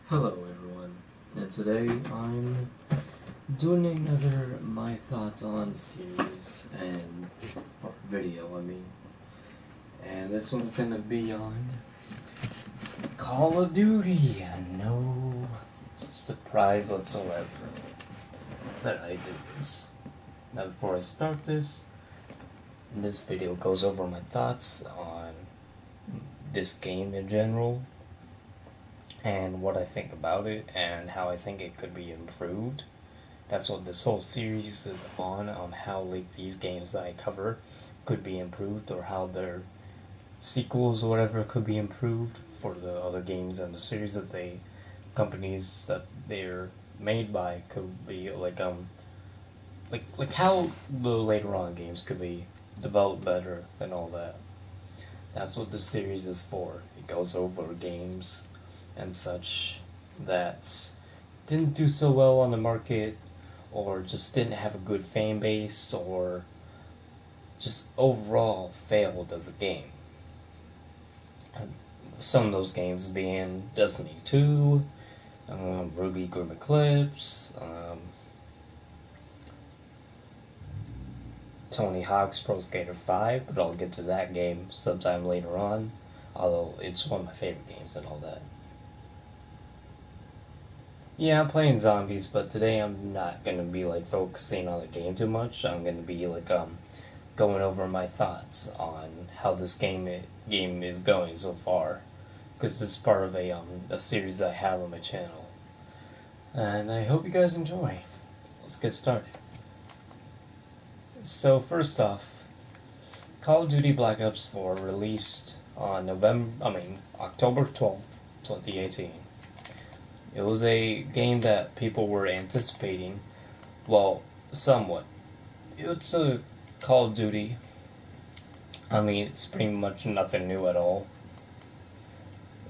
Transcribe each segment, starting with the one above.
Hello everyone, and today I'm doing another My Thoughts on series or video, and this one's gonna be on Call of Duty. No surprise whatsoever that I do this. Now before I start this video goes over my thoughts on this game in general, and what I think about it, and how I think it could be improved. That's what this whole series is on how like these games that I cover could be improved, or how their sequels or whatever could be improved for the other games and the series that companies that they're made by could be like how the later on games could be developed better and all that. That's what this series is for. It goes over games and such that didn't do so well on the market, or just didn't have a good fan base, or just overall failed as a game. Some of those games being Destiny 2, Ruby Grim Eclipse, Tony Hawk's Pro Skater 5, but I'll get to that game sometime later on, although it's one of my favorite games and all that. Yeah, I'm playing zombies, but today I'm not gonna be like focusing on the game too much. I'm gonna be like going over my thoughts on how this game is going so far, because this is part of a series that I have on my channel, and I hope you guys enjoy. Let's get started. So first off, Call of Duty Black Ops 4 released on October 12th, 2018. It was a game that people were anticipating, well, somewhat. It's a Call of Duty. It's pretty much nothing new at all.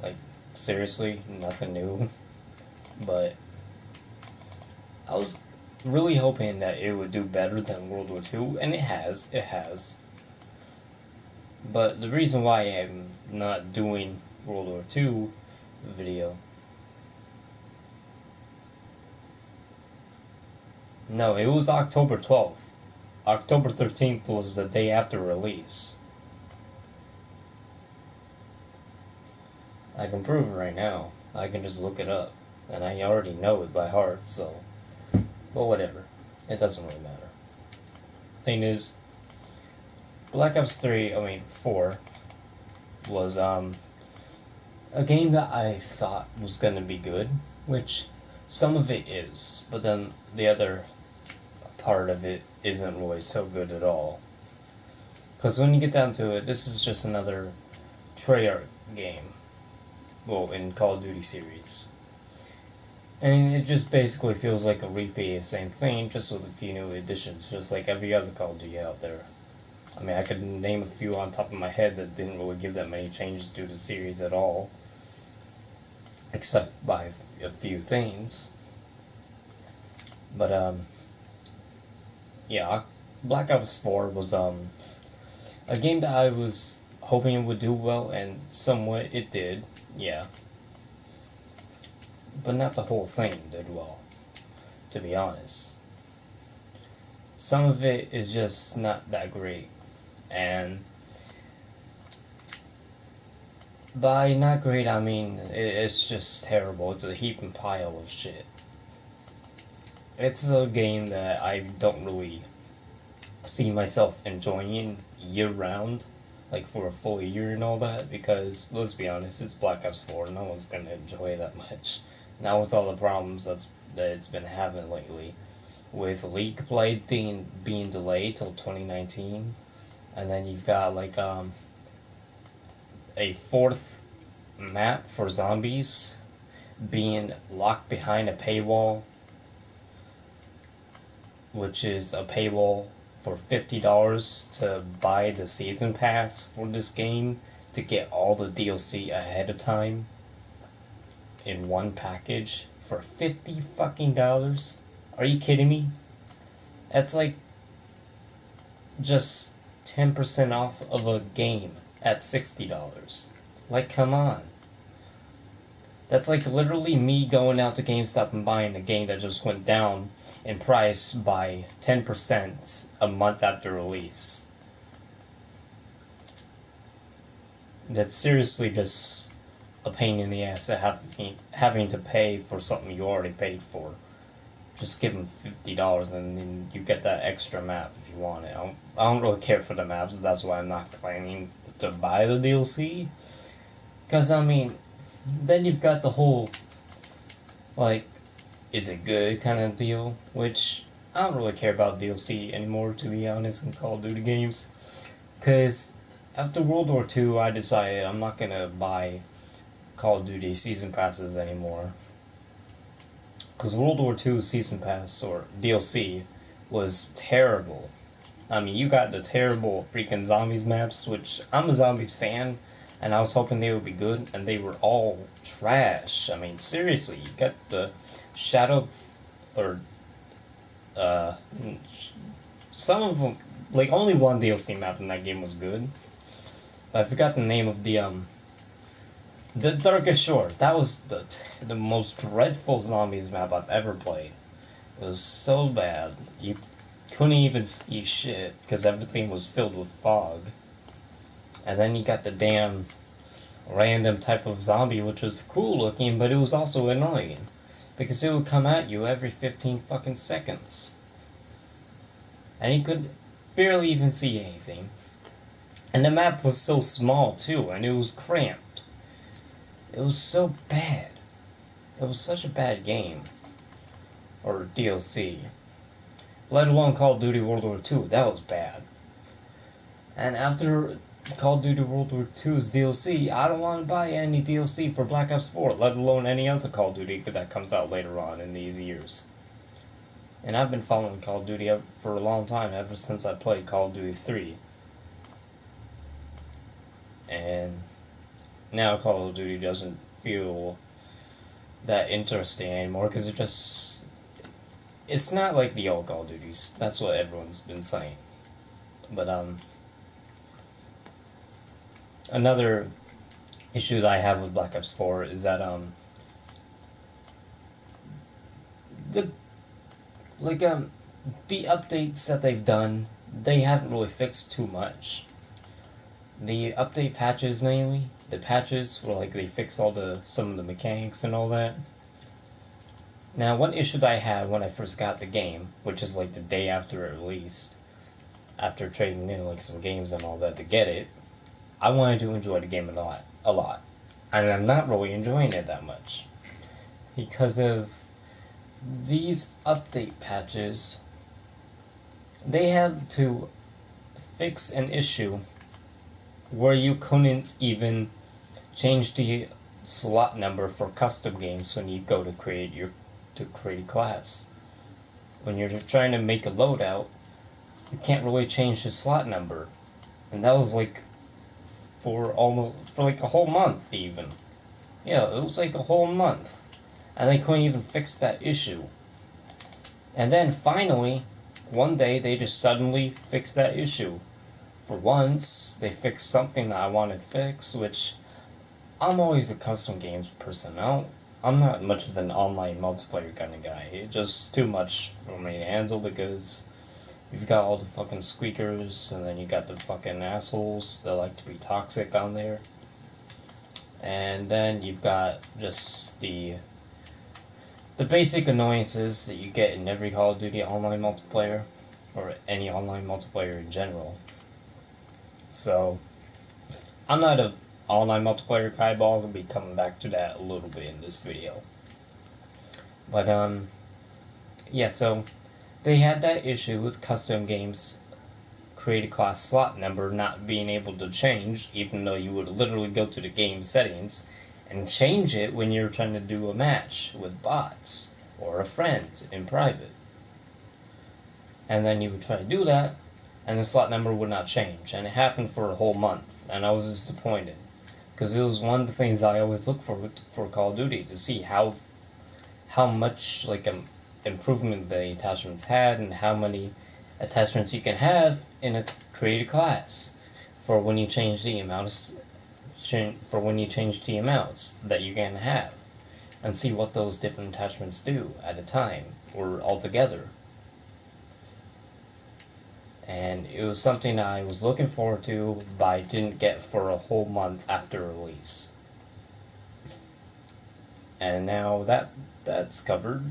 Like, seriously, nothing new. But I was really hoping that it would do better than World War II, and it has. But the reason why I'm not doing World War II video... No, it was October 12th. October 13th was the day after release. I can prove it right now. I can just look it up. And I already know it by heart, so... But whatever. It doesn't really matter. Thing is, Black Ops 4 was, a game that I thought was gonna be good, which some of it is, but then the other part of it isn't really so good at all. Because when you get down to it, this is just another Treyarch game. Well, in Call of Duty series. And it just basically feels like a repeat of the same thing, just with a few new additions, just like every other Call of Duty out there. I could name a few on top of my head that didn't really give that many changes to the series at all, except by a few things. But, yeah, Black Ops 4 was, a game that I was hoping it would do well, and somewhat it did, yeah. But not the whole thing did well, to be honest. Some of it is just not that great, and by not great I mean it's just terrible. It's a heaping pile of shit. It's a game that I don't really see myself enjoying year round, like for a full year and all that, because let's be honest, it's Black Ops 4. No one's gonna enjoy it that much. Now with all the problems that it's been having lately, with League play being delayed till 2019, and then you've got like a fourth map for zombies being locked behind a paywall, which is a paywall for $50 to buy the season pass for this game to get all the DLC ahead of time in one package for $50 fucking dollars. Are you kidding me? That's like just 10% off of a game at $60. Like, come on. That's like literally me going out to GameStop and buying a game that just went down in price by 10% a month after release. That's seriously just a pain in the ass to having to pay for something you already paid for. Just give them $50 and then you get that extra map if you want it. I don't really care for the maps, that's why I'm not planning to buy the DLC. Because, I mean, then you've got the whole, like, is it good kind of deal, which I don't really care about DLC anymore, to be honest, in Call of Duty games. Because after World War II, I decided I'm not going to buy Call of Duty season passes anymore. Because World War II season pass, or DLC, was terrible. I mean, you got the terrible freaking zombies maps, which I'm a zombies fan, and I was hoping they would be good, and they were all trash. I mean, seriously, you got the Shadow, or, some of them, like, only one DLC map in that game was good. I forgot the name of the Darkest Shore. That was the most dreadful zombies map I've ever played. It was so bad. You couldn't even see shit because everything was filled with fog. And then you got the damn random type of zombie, which was cool looking, but it was also annoying because it would come at you every 15 fucking seconds. And you could barely even see anything. And the map was so small too, and it was cramped. It was so bad. It was such a bad game. Or DLC. Let alone Call of Duty World War II. That was bad. And after Call of Duty World War II's DLC, I don't want to buy any DLC for Black Ops 4, let alone any other Call of Duty that comes out later on in these years. And I've been following Call of Duty for a long time, ever since I played Call of Duty 3. And now Call of Duty doesn't feel that interesting anymore because it's not like the old Call of Duties. That's what everyone's been saying. But another issue that I have with Black Ops 4 is that the the updates that they've done, they haven't really fixed too much. The update patches mainly, the patches where like they fix some of the mechanics and all that. Now, one issue that I had when I first got the game, which is like the day after it released, after trading in like some games and all that to get it, I wanted to enjoy the game a lot, and I'm not really enjoying it that much because of these update patches. They had to fix an issue where you couldn't even change the slot number for custom games when you go to create a class. When you're trying to make a loadout, you can't really change the slot number, and that was like for like a whole month even. Yeah, it was like a whole month, and they couldn't even fix that issue. And then finally, one day they just suddenly fixed that issue. For once, they fixed something that I wanted fixed, which I'm always a custom games person. I'm not much of an online multiplayer kind of guy. It's just too much for me to handle because you've got all the fucking squeakers, and then you got the fucking assholes that like to be toxic on there. And then you've got just the basic annoyances that you get in every Call of Duty online multiplayer, or any online multiplayer in general. So, I'm not an online multiplayer guy, but I'll be coming back to that a little bit in this video. But, yeah, so they had that issue with custom games create a class slot number not being able to change, even though you would literally go to the game settings and change it when you're trying to do a match with bots or a friend in private. And then you would try to do that, and the slot number would not change. And it happened for a whole month, and I was disappointed. Because it was one of the things I always look for Call of Duty, to see how much like improvement the attachments had, and how many attachments you can have in a created class for when you change the amounts that you can have. and see what those different attachments do at a time or altogether. And it was something I was looking forward to, but I didn't get for a whole month after release. And now that's covered.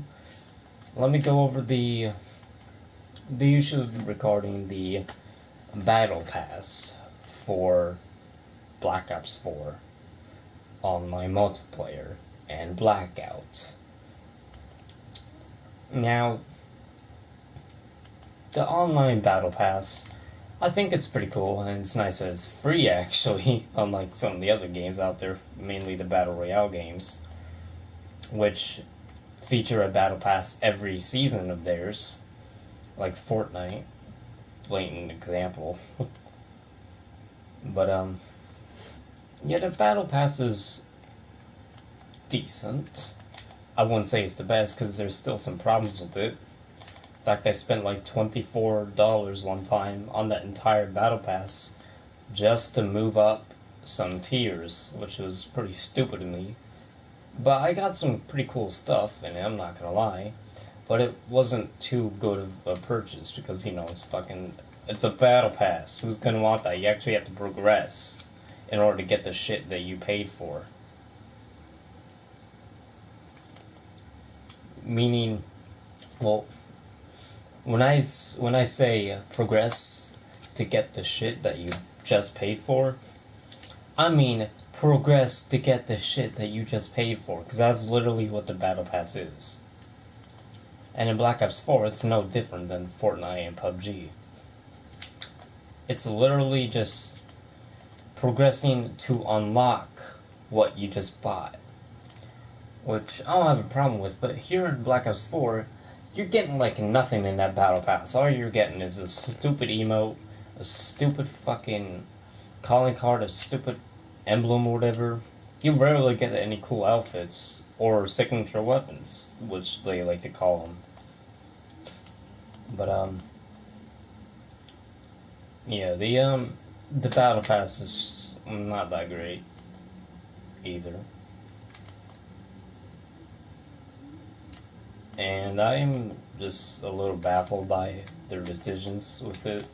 Let me go over the issue regarding the Battle Pass for Black Ops 4 online multiplayer and Blackout. Now, the online Battle Pass, I think it's pretty cool, and it's nice that it's free actually, unlike some of the other games out there, mainly the Battle Royale games, which feature a Battle Pass every season of theirs, like Fortnite, blatant example. But yeah, the Battle Pass is decent. I wouldn't say it's the best because there's still some problems with it. In fact, I spent like $24 one time on that entire Battle Pass just to move up some tiers, which was pretty stupid of me. But I got some pretty cool stuff in it, I'm not gonna lie. But it wasn't too good of a purchase because, it's a Battle Pass. Who's gonna want that? You actually have to progress in order to get the shit that you paid for. Meaning, well, when I say progress to get the shit that you just paid for, I mean progress to get the shit that you just paid for, because that's literally what the Battle Pass is. And in Black Ops 4, it's no different than Fortnite and PUBG. It's literally just progressing to unlock what you just bought, which I don't have a problem with. But here in Black Ops 4, you're getting like nothing in that Battle Pass. All you're getting is a stupid emote, a stupid fucking calling card, a stupid emblem or whatever. You rarely get any cool outfits or signature weapons, which they like to call them. But yeah, the Battle Pass is not that great either. And I'm just a little baffled by their decisions with it.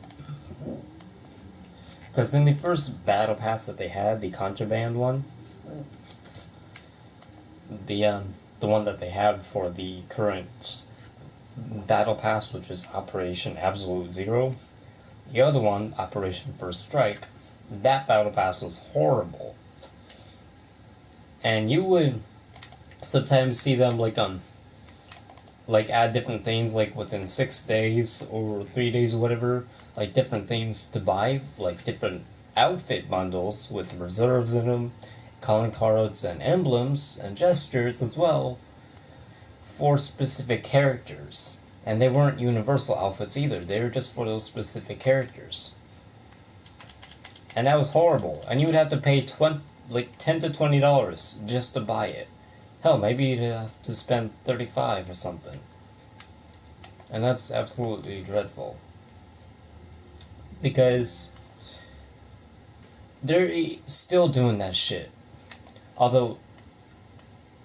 Because in the first Battle Pass that they had, the contraband one, the one that they have for the current Battle Pass, which is Operation Absolute Zero, the other one, Operation First Strike, that Battle Pass was horrible. And you would sometimes see them like add different things like within 6 days or 3 days or whatever, like different things to buy, like different outfit bundles with reserves in them, calling cards and emblems and gestures as well for specific characters. And they weren't universal outfits either, they were just for those specific characters. And that was horrible. And you would have to pay $10 to $20 just to buy it. Hell, maybe you'd have to spend $35 or something. And that's absolutely dreadful. Because they're still doing that shit. Although,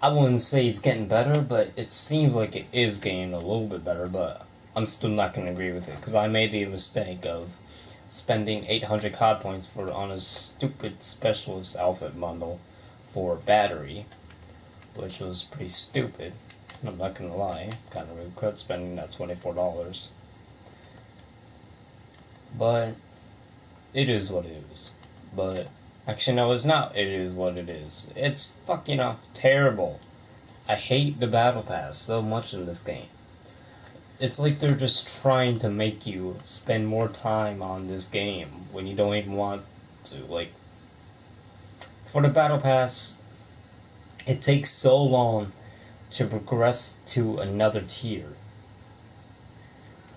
I wouldn't say it's getting better, but it seems like it is getting a little bit better, but I'm still not going to agree with it. Because I made the mistake of spending 800 COD points on a stupid specialist outfit bundle for battery, which was pretty stupid. I'm not gonna lie, kind of regret spending that $24. But it is what it is. But actually, no, it's not. It is what it is. It's fucking terrible. I hate the Battle Pass so much in this game. It's like they're just trying to make you spend more time on this game when you don't even want to. Like, for the Battle Pass, it takes so long to progress to another tier.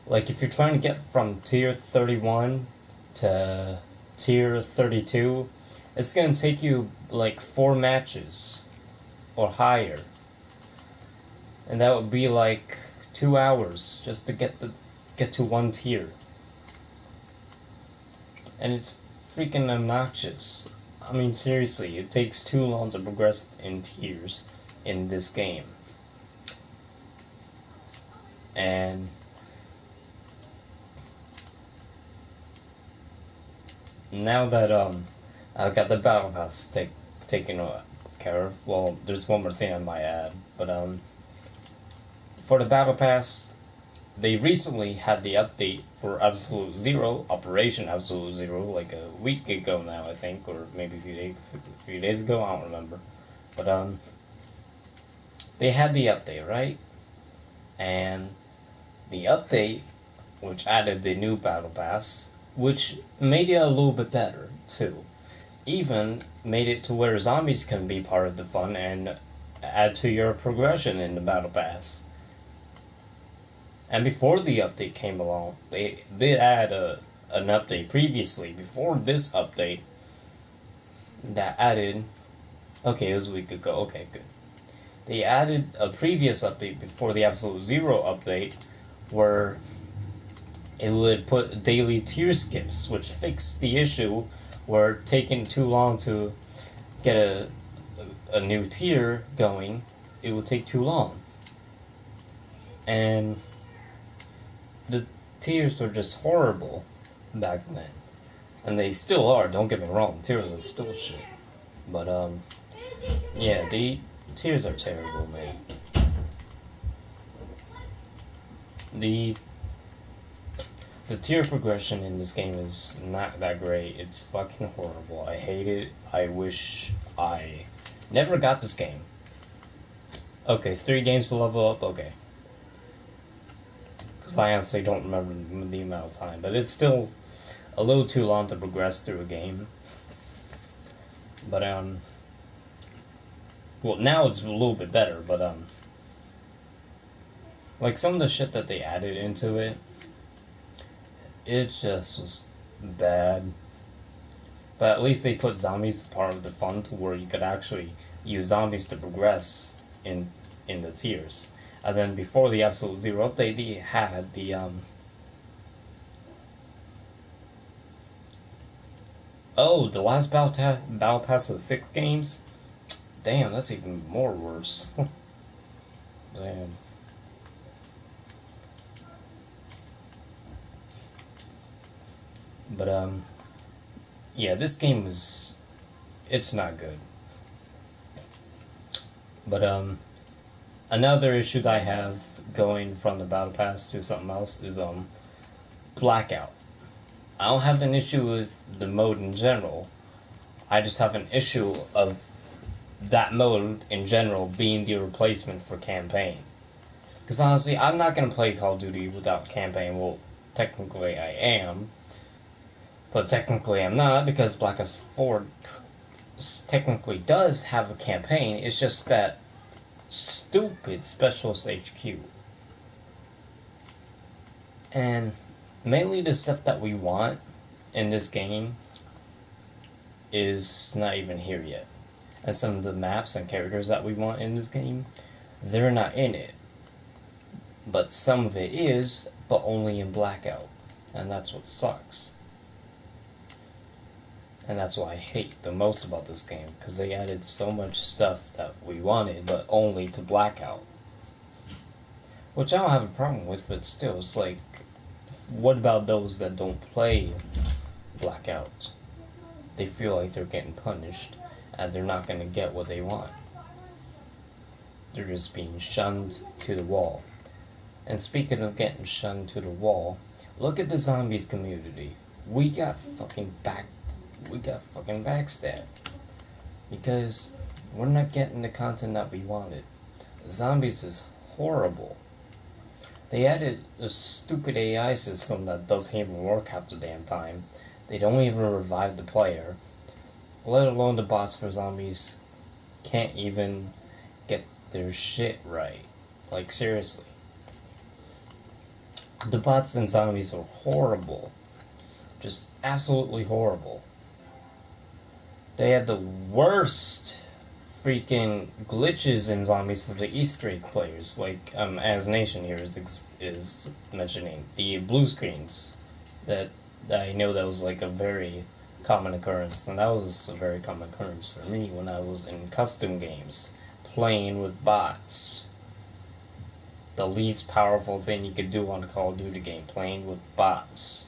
Like, if you're trying to get from tier 31 to tier 32, it's gonna take you like 4 matches or higher. And that would be like 2 hours just to get to one tier. And it's freaking obnoxious. I mean, seriously, it takes too long to progress in tiers. in this game. And now that I got the battle pass taken care of, well, there's one more thing I might add, but for the battle pass, they recently had the update for Absolute Zero, Operation Absolute Zero, like a week ago now, I think, or maybe a few days ago, I don't remember. But they had the update, right? And the update, which added the new battle pass, which made it a little bit better too. Even made it to where zombies can be part of the fun and add to your progression in the battle pass. And before the update came along, they did add an update previously, before this update, that added... Okay, it was a week ago, okay, good. They added a previous update before the Absolute Zero update, where it would put daily tier skips, which fixed the issue where taking too long to get a new tier going, it would take too long. And the tiers were just horrible back then. And they still are, don't get me wrong, tiers are still shit. But, yeah, the tiers are terrible, man. The tier progression in this game is not that great. It's fucking horrible. I hate it. I wish I never got this game. Okay, 3 games to level up, okay. Because I honestly don't remember the amount of time, but it's still a little too long to progress through a game. But, well, now it's a little bit better, but, like, some of the shit that they added into it, it just was bad. But at least they put zombies part of the fun to where you could actually use zombies to progress in the tiers. And then before the Absolute Zero update, they had the oh, the last battle pass of 6 games. Damn, that's even more worse. Damn. But yeah, this game it's not good. But another issue that I have going from the battle pass to something else is blackout. I don't have an issue with the mode in general. I just have an issue of that mode in general being the replacement for campaign. Because honestly, I'm not going to play Call of Duty without campaign. Well, technically I am. But technically I'm not, because Black Ops 4 technically does have a campaign. It's just that stupid Specialist HQ. And mainly the stuff that we want in this game is not even here yet. And some of the maps and characters that we want in this game, they're not in it. But some of it is, but only in Blackout. And that's what sucks. And that's what I hate the most about this game, because they added so much stuff that we wanted, but only to Blackout. Which I don't have a problem with, but still, it's like, what about those that don't play Blackout? They feel like they're getting punished, and they're not going to get what they want. They're just being shunned to the wall. And speaking of getting shunned to the wall, look at the zombies community. We got fucking backstabbed. Because we're not getting the content that we wanted. Zombies is horrible. They added a stupid AI system that doesn't even work half the damn time. They don't even revive the player. Let alone the bots for zombies can't even get their shit right. Like, seriously. The bots and zombies are horrible. Just absolutely horrible. They had the worst freaking glitches in zombies for the Easter egg players, like as Nation here is mentioning the blue screens. That I know that was like a very common occurrence, and that was a very common occurrence for me when I was in custom games playing with bots. The least powerful thing you could do on a Call of Duty game, playing with bots,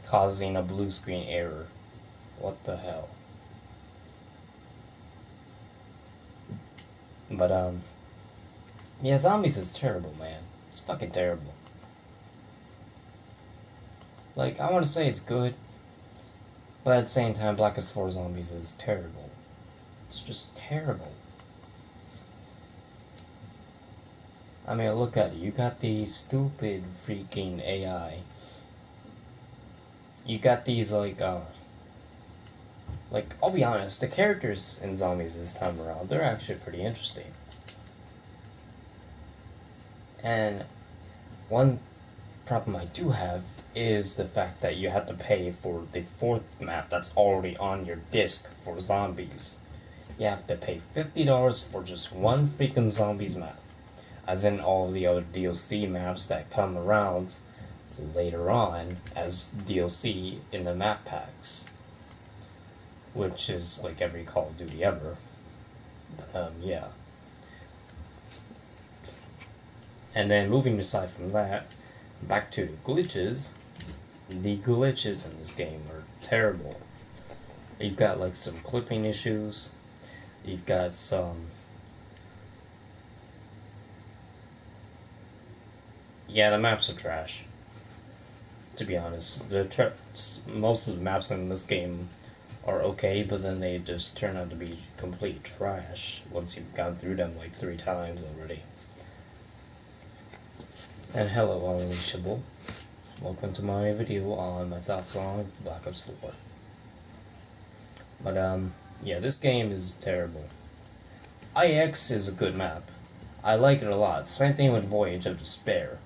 causing a blue screen error. What the hell? But yeah, zombies is terrible, man. It's fucking terrible. Like, I want to say it's good, but at the same time, Black Ops 4 Zombies is terrible. It's just terrible. I mean, look at it. You got the stupid freaking AI. You got these, like, I'll be honest, the characters in Zombies this time around, they're actually pretty interesting. And one problem I do have is the fact that you have to pay for the 4th map that's already on your disc for Zombies. You have to pay $50 for just one freaking Zombies map. And then all the other DLC maps that come around later on as DLC in the map packs. Which is like every Call of Duty ever. Yeah. And then moving aside from that, back to the glitches. The glitches in this game are terrible. You've got like some clipping issues. You've got some... Yeah, the maps are trash. To be honest, most of the maps in this game are okay, but then they just turn out to be complete trash once you've gone through them like 3 times already. And hello, Unleashable. Welcome to my video on my thoughts on Black Ops 4. But yeah, this game is terrible. IX is a good map. I like it a lot. Same thing with Voyage of Despair.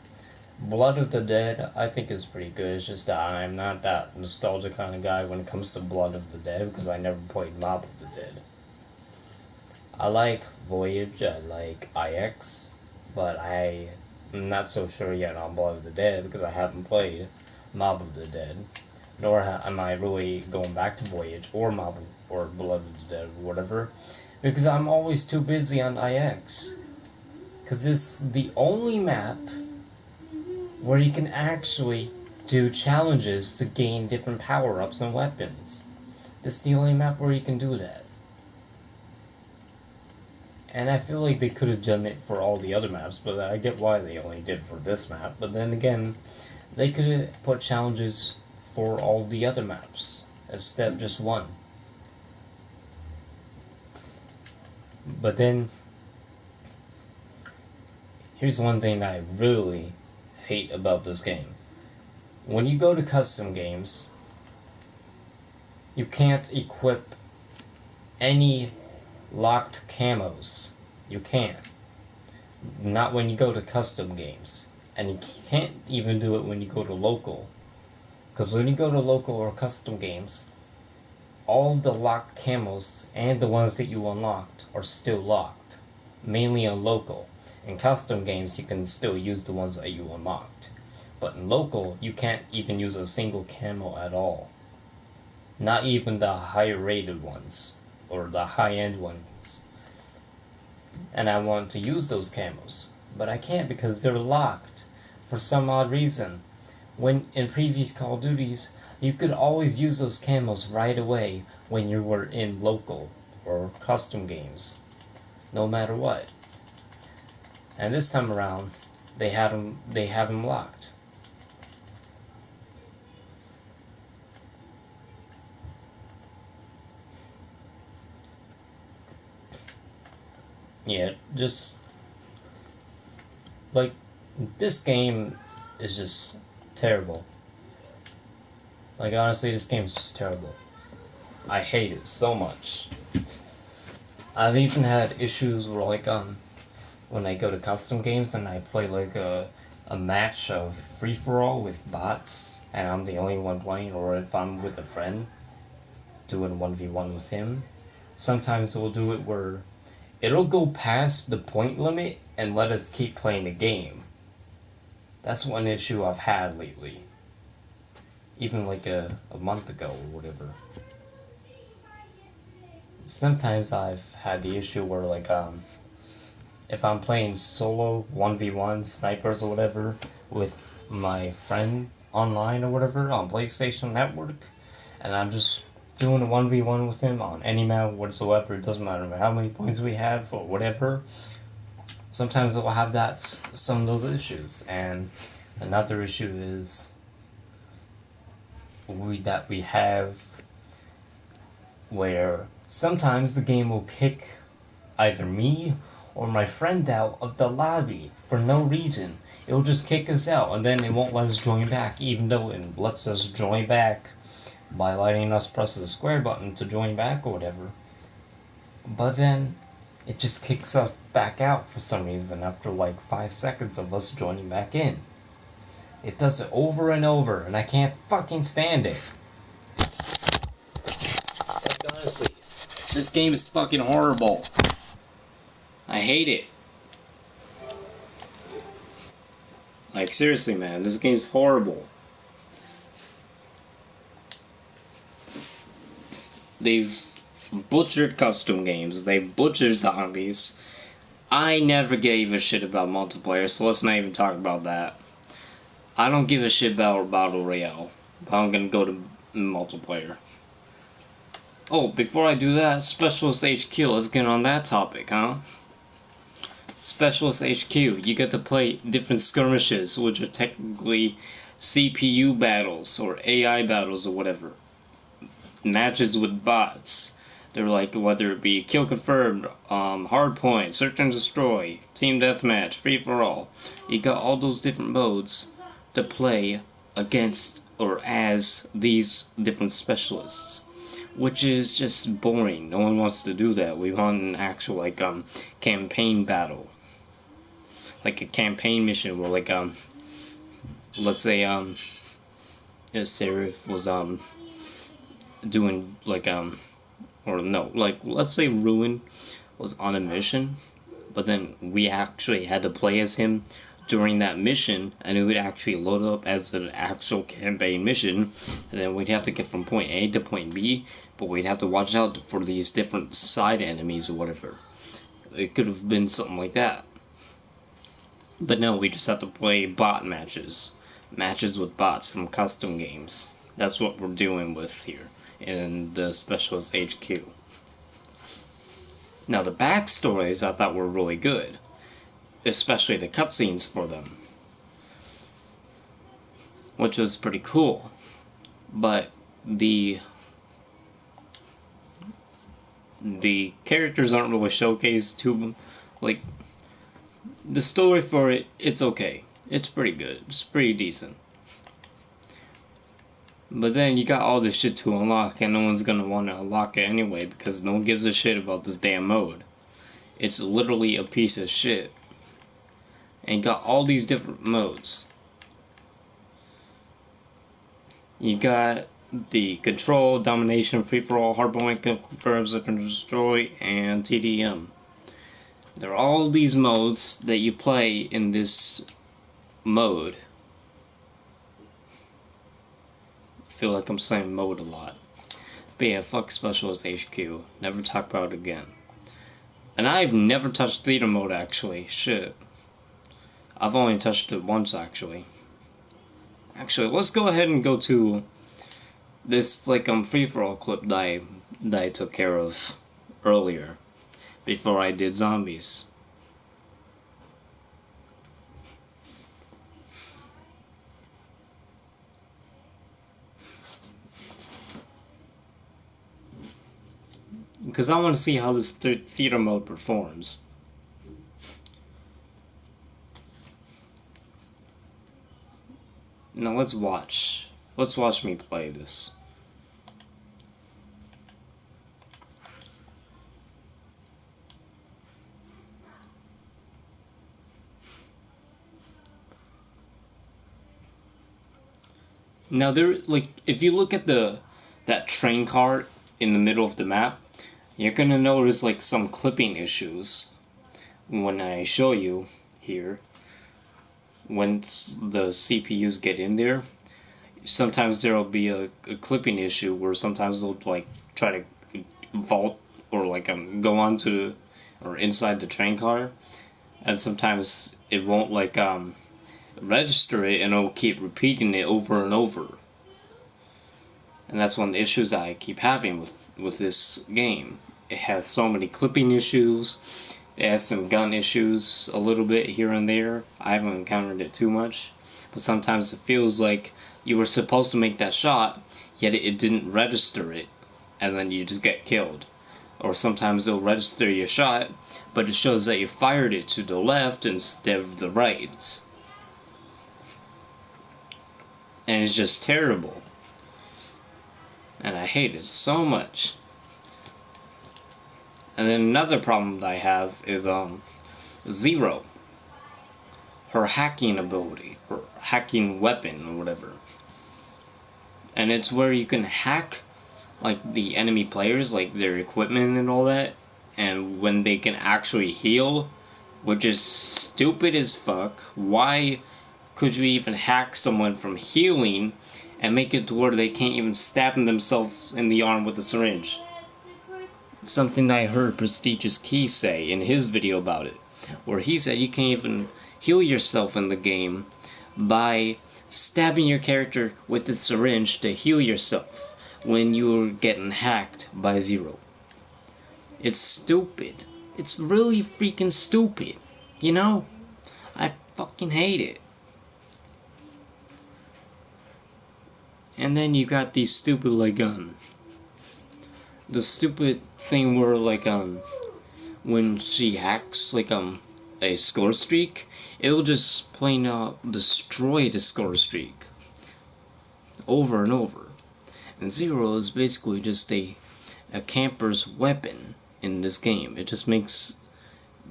Blood of the Dead, I think is pretty good. It's just that I'm not that nostalgic kind of guy when it comes to Blood of the Dead because I never played Mob of the Dead. I like Voyage, I like IX, but I'm not so sure yet on Blood of the Dead because I haven't played Mob of the Dead. Nor am I really going back to Voyage or Mob or Blood of the Dead or whatever, because I'm always too busy on IX. Because this is the only map where you can actually do challenges to gain different power-ups and weapons. This is the only map where you can do that. And I feel like they could have done it for all the other maps, but I get why they only did it for this map. But then again, they could have put challenges for all the other maps instead of just one. But then, here's one thing that I really hate about this game. When you go to custom games, you can't equip any locked camos. You can't. Not when you go to custom games. And you can't even do it when you go to local. Because when you go to local or custom games, all the locked camos and the ones that you unlocked are still locked. Mainly on local. In custom games, you can still use the ones that you unlocked. But in local, you can't even use a single camo at all. Not even the higher rated ones. Or the high-end ones. And I want to use those camos. But I can't because they're locked. For some odd reason. When in previous Call of Duties, you could always use those camos right away when you were in local or custom games. No matter what. And this time around, they have them locked. Yeah, just like this game is just terrible. Like honestly, this game's just terrible. I hate it so much. I've even had issues where like when I go to custom games and I play like a match of free-for-all with bots and I'm the only one playing, or if I'm with a friend doing 1v1 with him, sometimes we'll do it where it'll go past the point limit and let us keep playing the game. That's one issue I've had lately. Even like a month ago or whatever. Sometimes I've had the issue where like if I'm playing solo 1v1 snipers or whatever with my friend online or whatever on PlayStation Network, and I'm just doing a 1v1 with him on any map whatsoever, it doesn't matter how many points we have or whatever, sometimes we'll have some of those issues. And another issue is we have where sometimes the game will kick either me or my friend out of the lobby for no reason. It will just kick us out, and then it won't let us join back, even though it lets us join back by letting us press the square button to join back or whatever. But then it just kicks us back out for some reason after like 5 seconds of us joining back in. It does it over and over, and I can't fucking stand it. Like, honestly, this game is fucking horrible. I hate it. Like, seriously, man, this game's horrible. They've butchered custom games. They've butchered zombies. I never gave a shit about multiplayer, so let's not even talk about that. I don't give a shit about Battle Royale, but I'm gonna go to multiplayer. Oh, before I do that, Specialist HQ, let's get on that topic, huh? Specialist HQ, you get to play different skirmishes, which are technically CPU battles, or AI battles, or whatever. Matches with bots. They're like, whether it be kill confirmed, hardpoint, search and destroy, team deathmatch, free for all. You got all those different modes to play against or as these different specialists, which is just boring. No one wants to do that. We want an actual like campaign battle, like a campaign mission where like let's say if Seraph was doing like or no, like let's say Ruin was on a mission, but then we actually had to play as him during that mission, and it would actually load up as an actual campaign mission, and then we'd have to get from point A to point B, but we'd have to watch out for these different side enemies or whatever. It could have been something like that. But no, we just have to play bot matches. Matches with bots from custom games. That's what we're dealing with here in the Specialist HQ. Now the backstories I thought were really good, especially the cutscenes for them, which was pretty cool. But the characters aren't really showcased too, like, the story for it, it's okay. It's pretty good. It's pretty decent. But then you got all this shit to unlock, and no one's gonna want to unlock it anyway because no one gives a shit about this damn mode. It's literally a piece of shit. And you got all these different modes. You got the control, domination, free for all, hardpoint, confirms, and destroy, and TDM. There are all these modes that you play in this mode. I feel like I'm saying mode a lot. But yeah, fuck Specialist HQ. Never talk about it again. And I've never touched theater mode actually. Shit. I've only touched it once actually. Actually, let's go ahead and go to this like free-for-all clip that I took care of earlier before I did zombies. Because I want to see how this theater mode performs. Now let's watch. Let's watch me play this. Now there, like, if you look at that train car in the middle of the map, you're gonna notice like some clipping issues when I show you here. Once the CPUs get in there, sometimes there'll be a clipping issue where sometimes they'll like try to vault or like go onto or inside the train car, and sometimes it won't like register it, and it'll keep repeating it over and over. And that's one of the issues I keep having with this game. It has so many clipping issues. It has some gun issues a little bit here and there. I haven't encountered it too much, but sometimes it feels like you were supposed to make that shot, yet it didn't register it, and then you just get killed. Or sometimes it'll register your shot, but it shows that you fired it to the left instead of the right. And it's just terrible. And I hate it so much. And then another problem that I have is Zero. Her hacking ability, her hacking weapon or whatever. And it's where you can hack like the enemy players, like their equipment and all that, and when they can actually heal, which is stupid as fuck. Why could you even hack someone from healing and make it to where they can't even stab themselves in the arm with a syringe? It's something that I heard Prestigious Key say in his video about it, where he said you can't even heal yourself in the game by stabbing your character with the syringe to heal yourself when you're getting hacked by Zero. It's stupid. It's really freaking stupid. You know? I fucking hate it. And then you got these stupid, like, the stupid thing where, like, when she hacks, like, a score streak, it'll just plain destroy the score streak over and over. And Zero is basically just a camper's weapon in this game. It just makes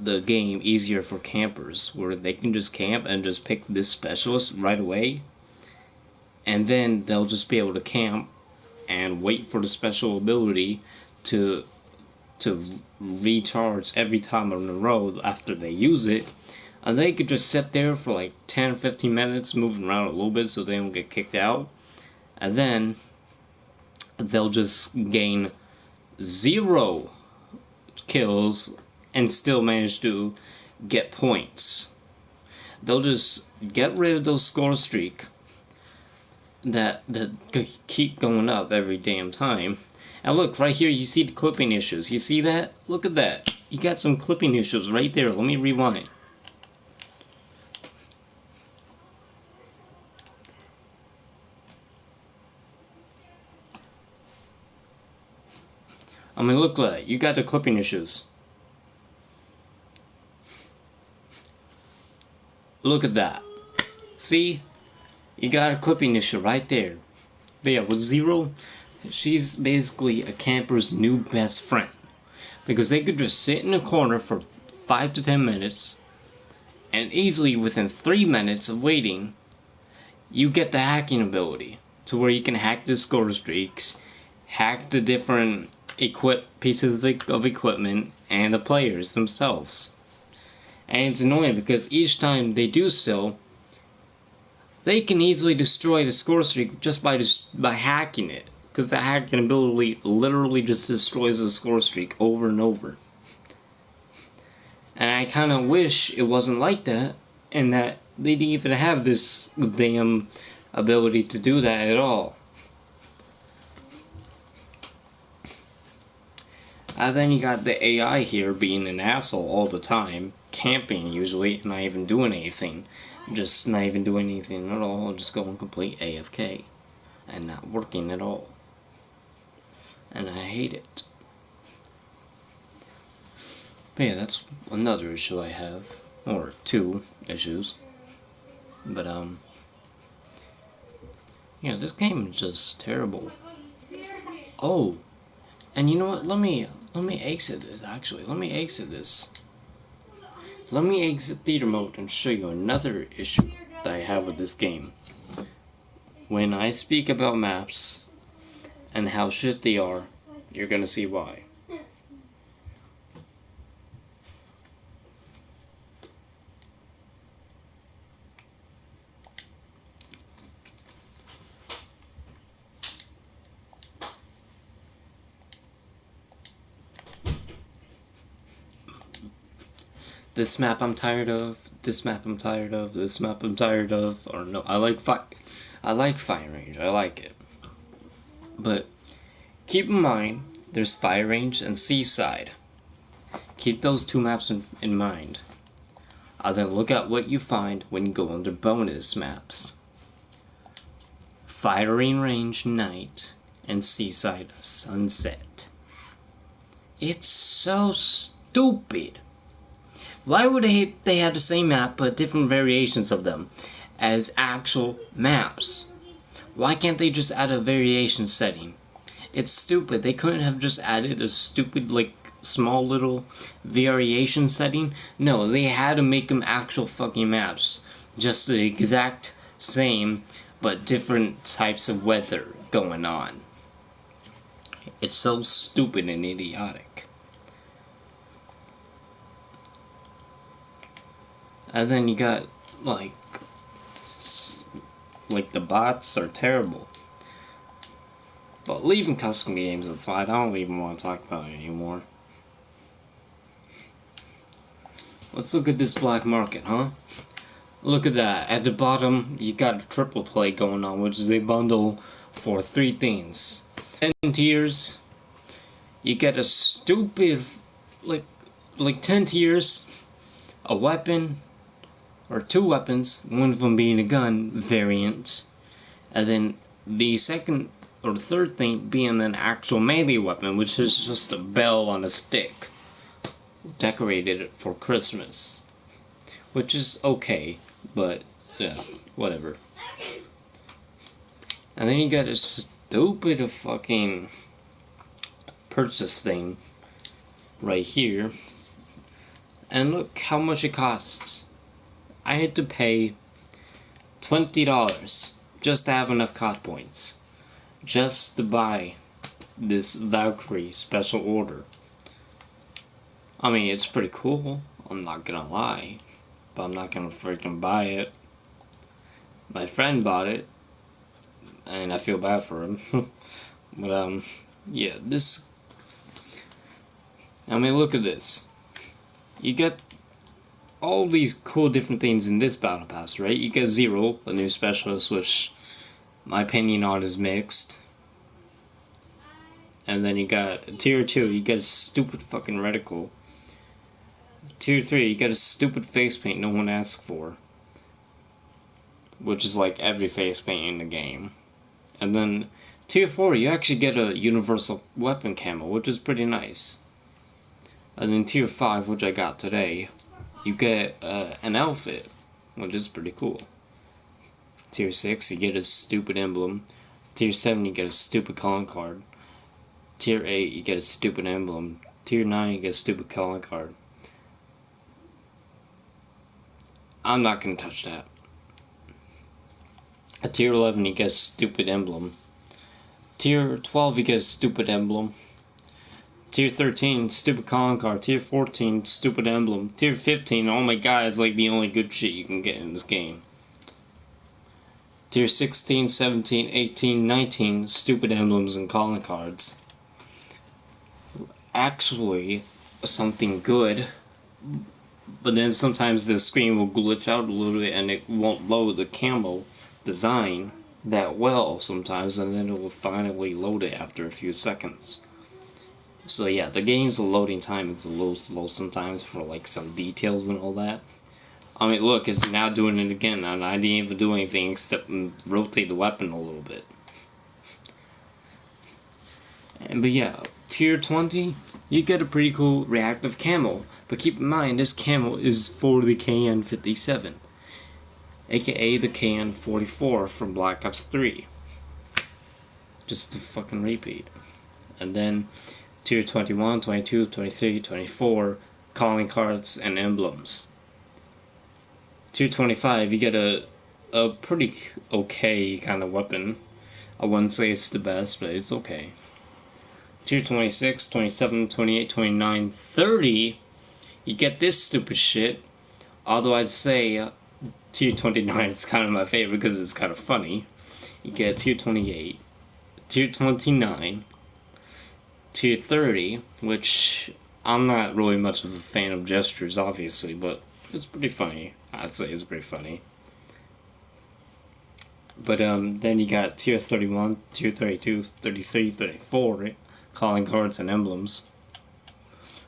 the game easier for campers, where they can just camp and just pick this specialist right away, and then they'll just be able to camp and wait for the special ability to recharge every time in a row after they use it, and they could just sit there for like 10-15 minutes moving around a little bit so they don't get kicked out, and then they'll just gain 0 kills and still manage to get points. They'll just get rid of those score streak that keep going up every damn time. And look, right here, you see the clipping issues. You see that? Look at that. You got some clipping issues right there. Let me rewind. I mean, look at that. You got the clipping issues. Look at that. See? You got a clipping issue right there. But yeah, with Zero, she's basically a camper's new best friend. Because they could just sit in a corner for 5 to 10 minutes, and easily within 3 minutes of waiting, you get the hacking ability. To where you can hack the score streaks, hack the different pieces of equipment, and the players themselves. And it's annoying because each time they do so, they can easily destroy the score streak just by hacking it. Because the hacking ability literally just destroys the score streak over and over. And I kind of wish it wasn't like that, and that they didn't even have this damn ability to do that at all. And then you got the AI here being an asshole all the time, camping usually, not even doing anything. Just not even doing anything at all, just going complete AFK. And not working at all. And I hate it. But yeah, that's another issue I have. Or 2 issues. But yeah, this game is just terrible. Oh, and you know what? Let me exit this. Actually, let me exit this. Let me exit theater mode and show you another issue that I have with this game. When I speak about maps and how shit they are, you're gonna see why. this map I'm tired of, this map I'm tired of, this map I'm tired of, or no, I like fire range, I like it. But keep in mind, there's fire range and seaside. Keep those two maps in mind. Then look at what you find when you go under bonus maps. Firing range night and seaside sunset. It's so stupid. Why would they have the same map but different variations of them as actual maps? Why can't they just add a variation setting? It's stupid. They couldn't have just added a stupid, like, small little variation setting. No, they had to make them actual fucking maps. Just the exact same, but different types of weather going on. It's so stupid and idiotic. And then you got, like the bots are terrible. But leaving custom games aside, I don't even want to talk about it anymore. Let's look at this black market, huh? Look at that. At the bottom, you got a triple play going on, which is a bundle for 3 things. 10 tiers, you get a stupid, like 10 tiers, a weapon, or 2 weapons, one of them being a gun variant, and then the second or the third thing being an actual melee weapon, which is just a bell on a stick, decorated for Christmas, which is okay, but yeah, whatever. And then you got a stupid fucking purchase thing right here, and look how much it costs. I had to pay $20 just to have enough COD points, just to buy this Valkyrie special order. I mean, it's pretty cool, I'm not gonna lie, but I'm not gonna freaking buy it. My friend bought it, and I feel bad for him. But, yeah, this... I mean, look at this. You get all these cool different things in this battle pass, right? You get Zero, a new specialist, which my opinion on is mixed. And then you got tier 2, you get a stupid fucking reticle. Tier 3, you get a stupid face paint no one asked for, which is like every face paint in the game. And then tier 4, you actually get a universal weapon camo, which is pretty nice. And then tier 5, which I got today, you get an outfit, which is pretty cool. Tier 6, you get a stupid emblem. Tier 7, you get a stupid calling card. Tier 8, you get a stupid emblem. Tier 9, you get a stupid calling card. I'm not gonna touch that. At tier 11, you get a stupid emblem. Tier 12, you get a stupid emblem. Tier 13, stupid calling card. Tier 14, stupid emblem. Tier 15, oh my god, it's like the only good shit you can get in this game. Tier 16, 17, 18, 19, stupid emblems and calling cards. Actually, something good, but then sometimes the screen will glitch out a little bit and it won't load the camo design that well sometimes, and then it will finally load it after a few seconds. So yeah, the game's loading time is a little slow sometimes for like some details and all that. I mean, look, it's now doing it again, and I didn't even do anything except rotate the weapon a little bit. But yeah, tier 20, you get a pretty cool reactive camo, but keep in mind this camo is for the KN-57, aka the KN-44 from Black Ops 3. Just to fucking repeat. And then tier 21, 22, 23, 24, calling cards and emblems. Tier 25, you get a pretty okay kind of weapon. I wouldn't say it's the best, but it's okay. Tier 26, 27, 28, 29, 30, you get this stupid shit. Although I'd say tier 29 is kind of my favorite because it's kind of funny. You get tier 28, tier 29, tier 30, which I'm not really much of a fan of gestures, obviously, but it's pretty funny. I'd say it's pretty funny. But then you got tier 31, tier 32, 33, 34, right? Calling cards and emblems.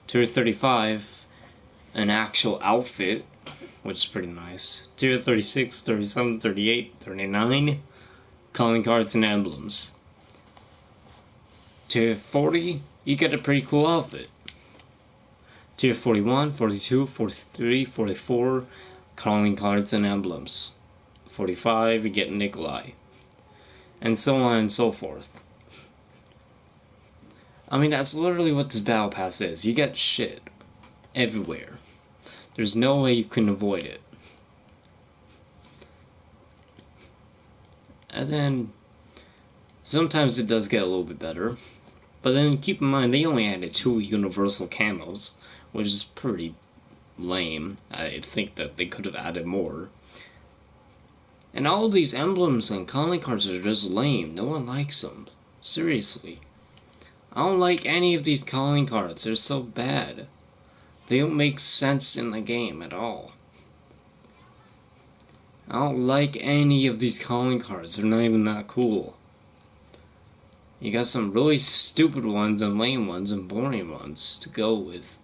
Tier 35, an actual outfit, which is pretty nice. Tier 36, 37, 38, 39, calling cards and emblems. Tier 40, you get a pretty cool outfit. Tier 41, 42, 43, 44, calling cards and emblems. 45, you get Nikolai. And so on and so forth. I mean, that's literally what this battle pass is. You get shit everywhere. There's no way you can avoid it. And then sometimes it does get a little bit better. But then keep in mind, they only added 2 universal camos, which is pretty lame. I think that they could have added more. And all these emblems and calling cards are just lame. No one likes them. Seriously. I don't like any of these calling cards. They're so bad. They don't make sense in the game at all. I don't like any of these calling cards. They're not even that cool. You got some really stupid ones and lame ones and boring ones to go with.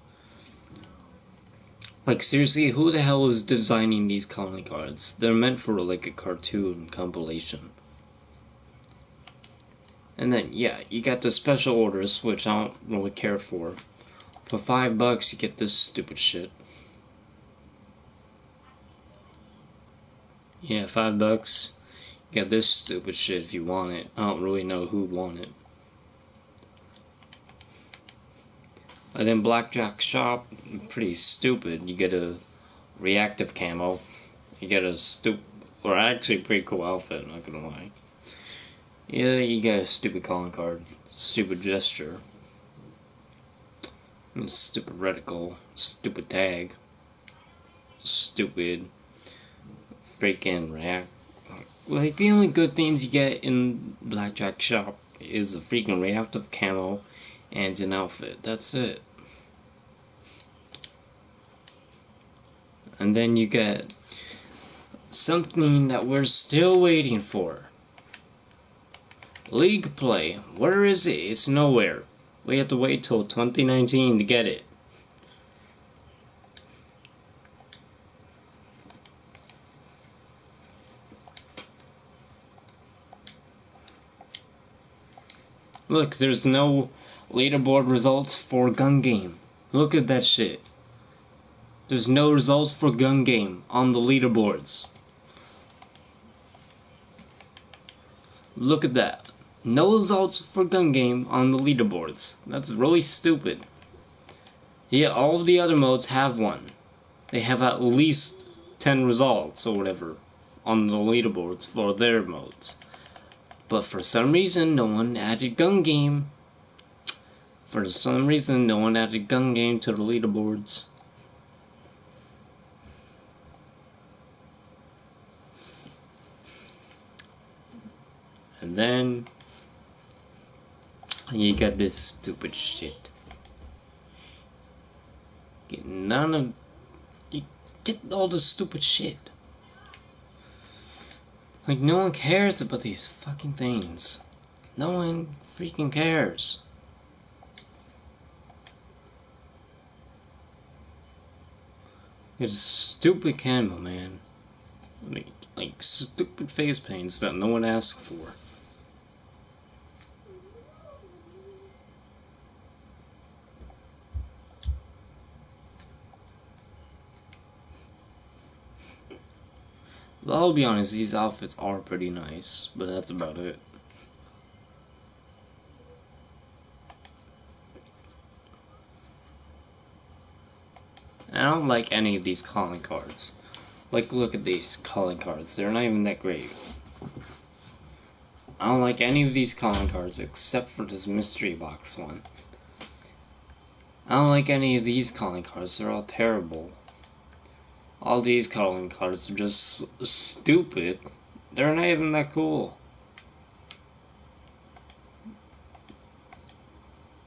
Like, seriously, who the hell is designing these calling cards? They're meant for, like, a cartoon compilation. And then, yeah, you got the special orders, which I don't really care for. For $5, you get this stupid shit. Yeah, $5. You got this stupid shit if you want it. I don't really know who want it. And then Blackjack Shop, pretty stupid. You get a reactive camo. You get a or actually pretty cool outfit, not gonna lie. Yeah, you get a stupid calling card. Stupid gesture. Stupid reticle. Stupid tag. Stupid freaking react. Like, the only good things you get in Blackjack Shop is a freaking reactive camo and an outfit. That's it. And then you get something that we're still waiting for. League play. Where is it? It's nowhere. We have to wait till 2019 to get it. Look, there's no leaderboard results for gun game. Look at that shit. There's no results for gun game on the leaderboards. Look at that. No results for gun game on the leaderboards. That's really stupid. Yeah, all of the other modes have one. They have at least 10 results or whatever on the leaderboards for their modes. But for some reason, no one added gun game. For some reason, no one added gun game to the leaderboards. And then you got this stupid shit. You get all this stupid shit. Like, no one cares about these fucking things. No one freaking cares. It's stupid camo, man. Like stupid face paints that no one asked for. But I'll be honest, these outfits are pretty nice, but that's about it. I don't like any of these calling cards. Like, look at these calling cards. They're not even that great. I don't like any of these calling cards except for this mystery box one. I don't like any of these calling cards. They're all terrible. All these calling cards are just stupid. They're not even that cool.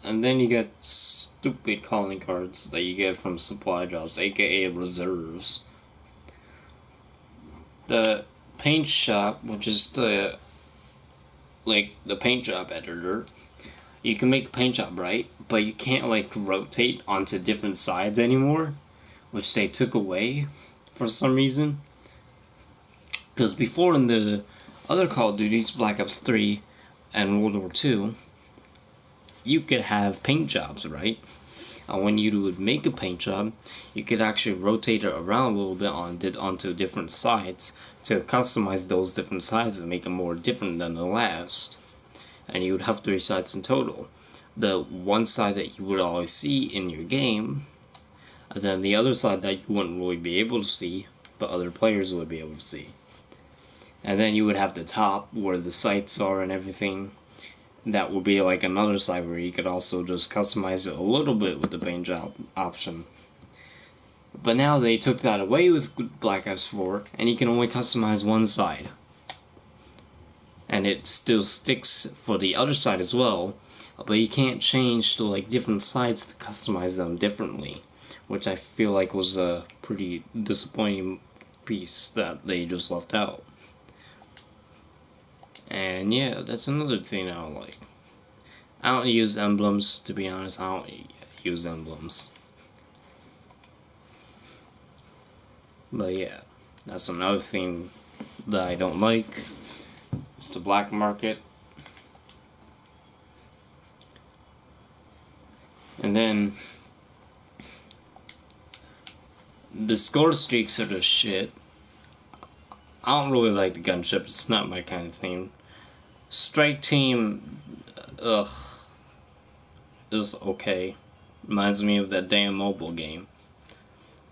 And then you get stupid calling cards that you get from supply drops, aka reserves. The paint shop, which is the paint job editor, you can make a paint job, right? But you can't rotate onto different sides anymore, which they took away for some reason. Because before in the other Call of Duties, Black Ops 3 and World War II, you could have paint jobs, right? And when you would make a paint job, you could actually rotate it around a little bit onto different sides to customize those different sides and make them more different than the last. And you would have 3 sides in total. The one side that you would always see in your game, and then the other side that you wouldn't really be able to see, but other players would be able to see. And then you would have the top where the sights are and everything. That would be like another side where you could also just customize it a little bit with the paint job option. But now they took that away with Black Ops 4, and you can only customize one side. And it still sticks for the other side as well, but you can't change to different sides to customize them differently, which I feel like was a pretty disappointing piece that they just left out. And yeah, that's another thing I don't like. I don't use emblems, to be honest. I don't use emblems. But yeah, that's another thing that I don't like. It's the black market. And then the score streaks are the shit. I don't really like the gunship. It's not my kind of thing. Strike team, ugh, is okay. Reminds me of that damn mobile game.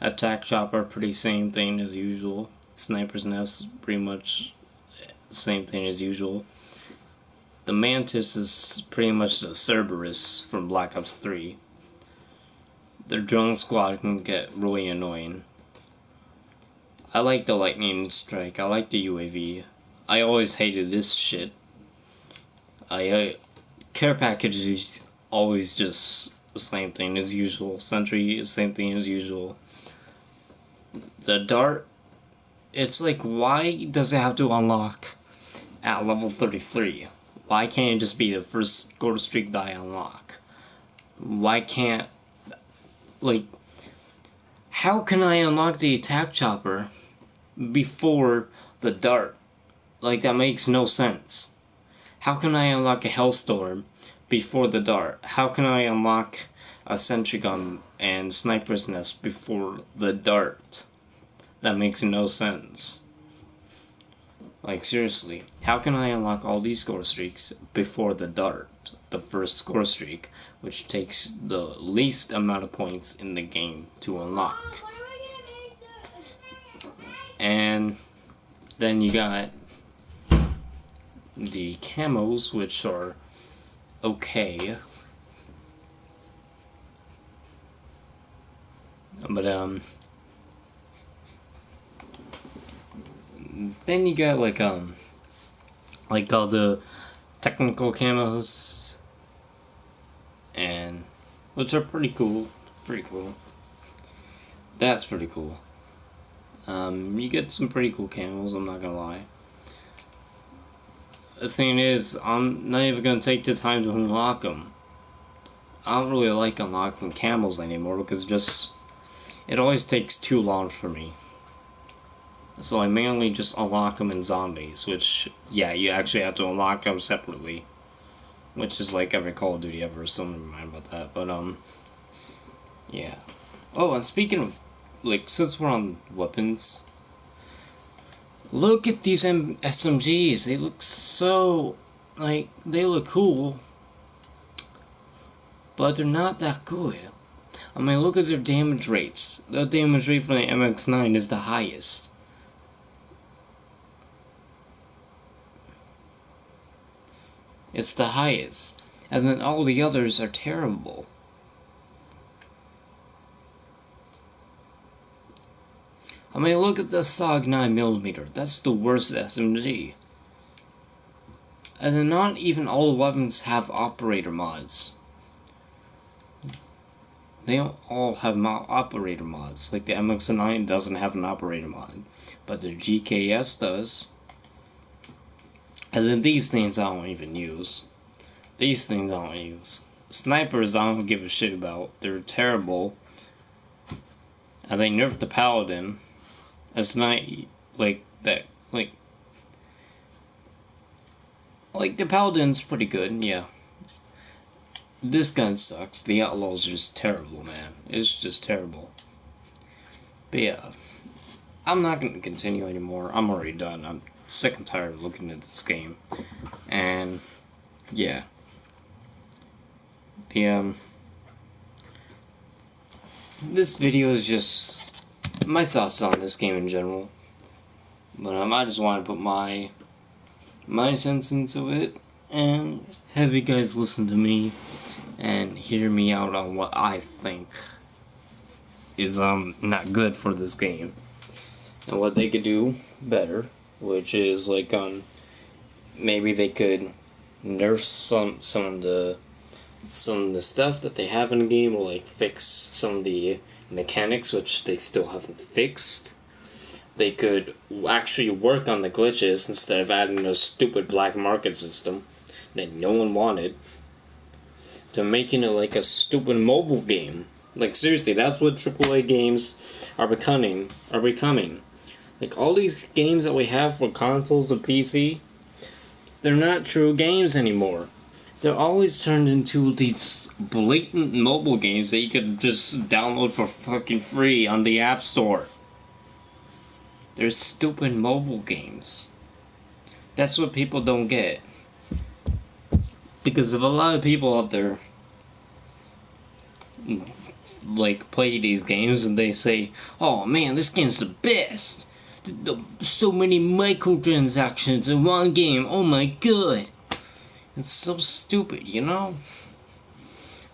Attack chopper, pretty same thing as usual. Sniper's nest, pretty much same thing as usual. The Mantis is pretty much the Cerberus from Black Ops 3. Their drone squad can get really annoying. I like the lightning strike. I like the UAV. I always hated this shit. Care package is always just the same thing as usual. Sentry is same thing as usual. The dart, it's like, why does it have to unlock at level 33? Why can't it just be the first score streak that I unlock? Why can't, how can I unlock the attack chopper before the dart? That makes no sense. How can I unlock a Hellstorm before the dart? How can I unlock a sentry gun and sniper's nest before the dart? That makes no sense. Seriously, how can I unlock all these score streaks before the dart, the first score streak, which takes the least amount of points in the game to unlock? And then you got the camos, which are okay. But then you got all the technical camos, and which are pretty cool. That's pretty cool. You get some pretty cool camos, I'm not gonna lie. The thing is, I'm not even gonna take the time to unlock them. I don't really like unlocking camos anymore because it always takes too long for me. So I mainly just unlock them in zombies, which, yeah, you actually have to unlock them separately. Which is like every Call of Duty ever, so never mind about that. But, yeah. Oh, and speaking of, since we're on weapons, look at these SMGs. They look so, they look cool, but they're not that good. I mean, look at their damage rates. The damage rate for the MX-9 is the highest. It's the highest. And then all the others are terrible. I mean, look at the SOG 9mm. That's the worst SMG. And then not even all the weapons have operator mods. they all have operator mods. Like the MX-9 doesn't have an operator mod, but the GKS does. And then these things I don't even use. These things I don't use. Snipers I don't give a shit about. They're terrible. And they nerfed the Paladin. It's not like that. Like the Paladin's pretty good, yeah. This gun sucks. The Outlaw's just terrible, man. It's just terrible. But yeah, I'm not going to continue anymore. I'm already done. I'm sick and tired of looking at this game. And yeah. This video is just my thoughts on this game in general. But I just want to put my sense into it and have you guys listen to me and hear me out on what I think is not good for this game and what they could do better, which is like maybe they could nerf some of the stuff that they have in the game, or like fix some of the mechanics which they still haven't fixed. They could actually work on the glitches instead of adding a stupid black market system that no one wanted, to making it like a stupid mobile game. Like seriously, that's what AAA games are becoming. Like all these games that we have for consoles and PC, they're not true games anymore. They're always turned into these blatant mobile games that you could just download for fucking free on the App Store. They're stupid mobile games. That's what people don't get. Because if a lot of people out there like play these games and they say, "Oh man, this game's the best. So many microtransactions in one game. Oh my god." It's so stupid, you know?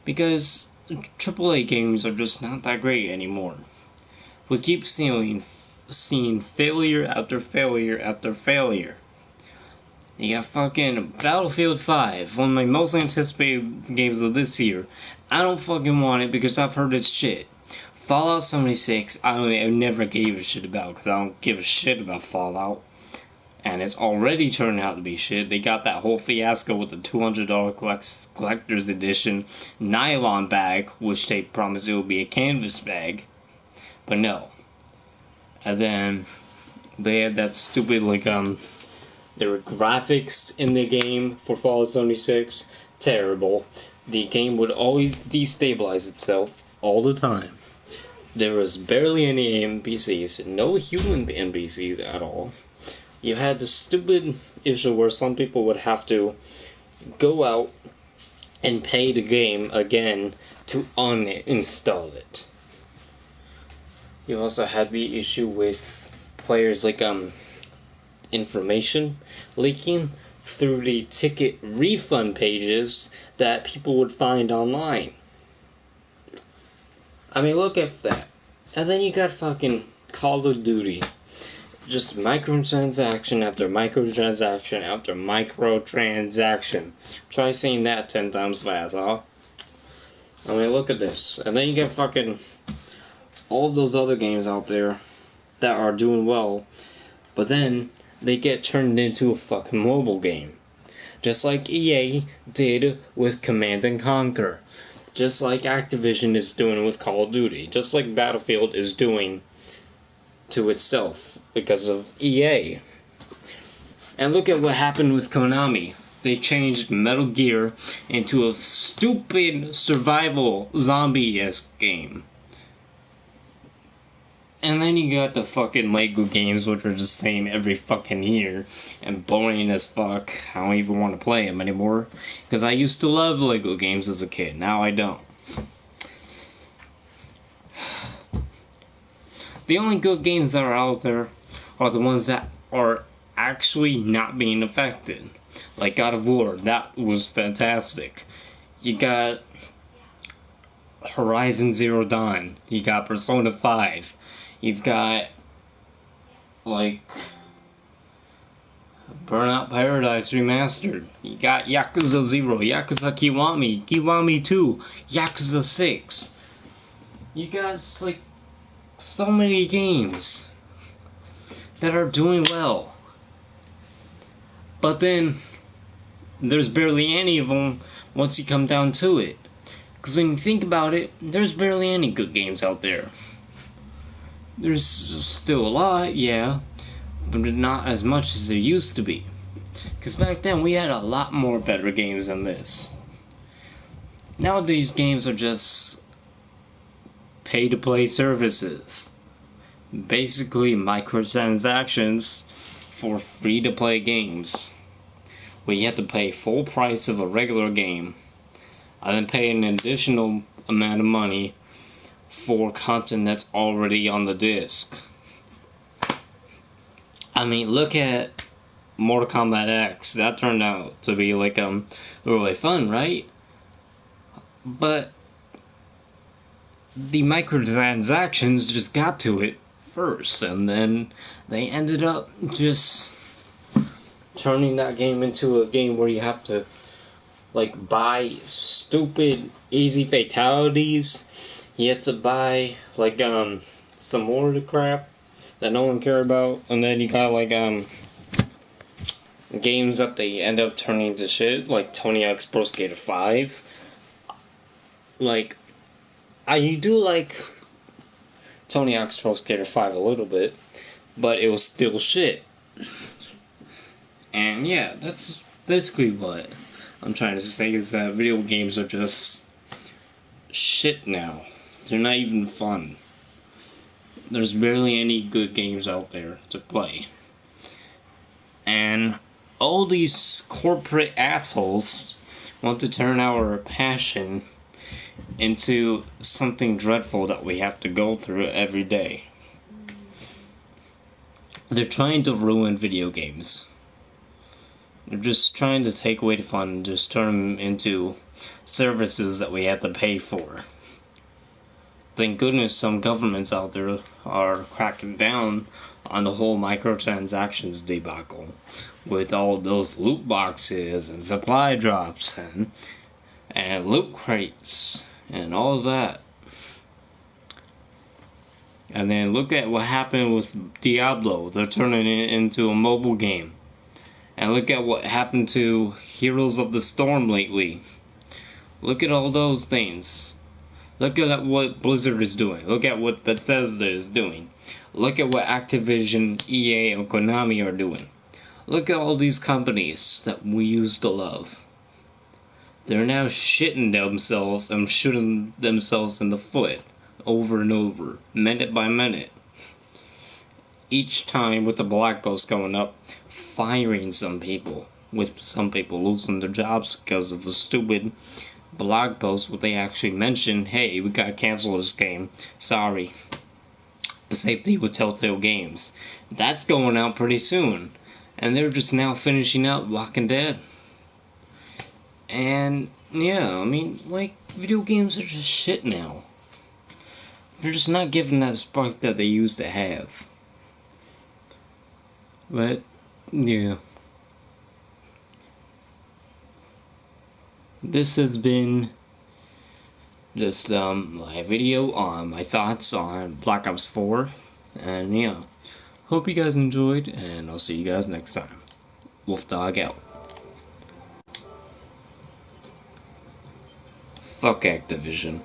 Because AAA games are just not that great anymore. We keep seeing failure after failure after failure. You got fucking Battlefield 5, one of my most anticipated games of this year. I don't fucking want it because I've heard it's shit. Fallout 76, I never gave a shit about because I don't give a shit about Fallout. And it's already turned out to be shit. They got that whole fiasco with the $200 collector's edition nylon bag, which they promised it would be a canvas bag. But no. And then they had that stupid, there were graphics in the game for Fallout 76. Terrible. The game would always destabilize itself all the time. There was barely any NPCs, no human NPCs at all. You had the stupid issue where some people would have to go out and pay the game again to uninstall it. You also had the issue with players information leaking through the ticket refund pages that people would find online. I mean, look at that. And then you got fucking Call of Duty. Just microtransaction after microtransaction after microtransaction. Try saying that 10 times fast, huh? I mean, look at this. And then you get fucking all of those other games out there that are doing well, but then they get turned into a fucking mobile game. Just like EA did with Command & Conquer. Just like Activision is doing with Call of Duty. Just like Battlefield is doing to itself because of EA. And look at what happened with Konami. They changed Metal Gear into a stupid survival zombie-esque game. And then you got the fucking Lego games, which are just the same every fucking year and boring as fuck. I don't even want to play them anymore because I used to love Lego games as a kid. Now I don't. The only good games that are out there are the ones that are actually not being affected. Like God of War, that was fantastic. You got Horizon Zero Dawn. You got Persona 5. You've got, Burnout Paradise Remastered. You got Yakuza 0, Yakuza Kiwami, Kiwami 2, Yakuza 6. You got like so many games that are doing well, but then there's barely any of them once you come down to it. Because when you think about it, there's barely any good games out there. There's still a lot, yeah, but not as much as there used to be. Because back then we had a lot more better games than this. Nowadays games are just pay-to-play services. Basically microtransactions for free-to-play games. Where you have to pay full price of a regular game and then pay an additional amount of money for content that's already on the disc. I mean, look at Mortal Kombat X. That turned out to be like really fun, right? But the microtransactions just got to it first, and then they ended up just turning that game into a game where you have to like buy stupid easy fatalities. You have to buy like some more of the crap that no one cared about, and then you got like games that they end up turning into shit like Tony Hawk's Pro Skater 5. Like I do like Tony Hawk's Pro Skater 5 a little bit, but it was still shit. And yeah, that's basically what I'm trying to say, is that video games are just shit now. They're not even fun. There's barely any good games out there to play. And all these corporate assholes want to turn our passion into something dreadful that we have to go through every day. They're trying to ruin video games. They're just trying to take away the fun and just turn them into services that we have to pay for. Thank goodness some governments out there are cracking down on the whole microtransactions debacle, with all those loot boxes and supply drops and loot crates and all that. And then look at what happened with Diablo. They're turning it into a mobile game. And look at what happened to Heroes of the Storm lately. Look at all those things. Look at what Blizzard is doing. Look at what Bethesda is doing. Look at what Activision, EA, and Konami are doing. Look at all these companies that we used to love. They're now shitting themselves and shooting themselves in the foot over and over, minute by minute. Each time with the black post going up, firing some people, with some people losing their jobs because of the stupid blog post where they actually mention, hey, we gotta cancel this game, sorry. Safety with Telltale Games. That's going out pretty soon. And they're just now finishing up Walking Dead. And yeah, I mean, like, video games are just shit now. They're just not giving that spark that they used to have. But yeah, this has been just my video on my thoughts on Black Ops 4, and yeah, hope you guys enjoyed, and I'll see you guys next time. Wolfdog out. Fuck Activision.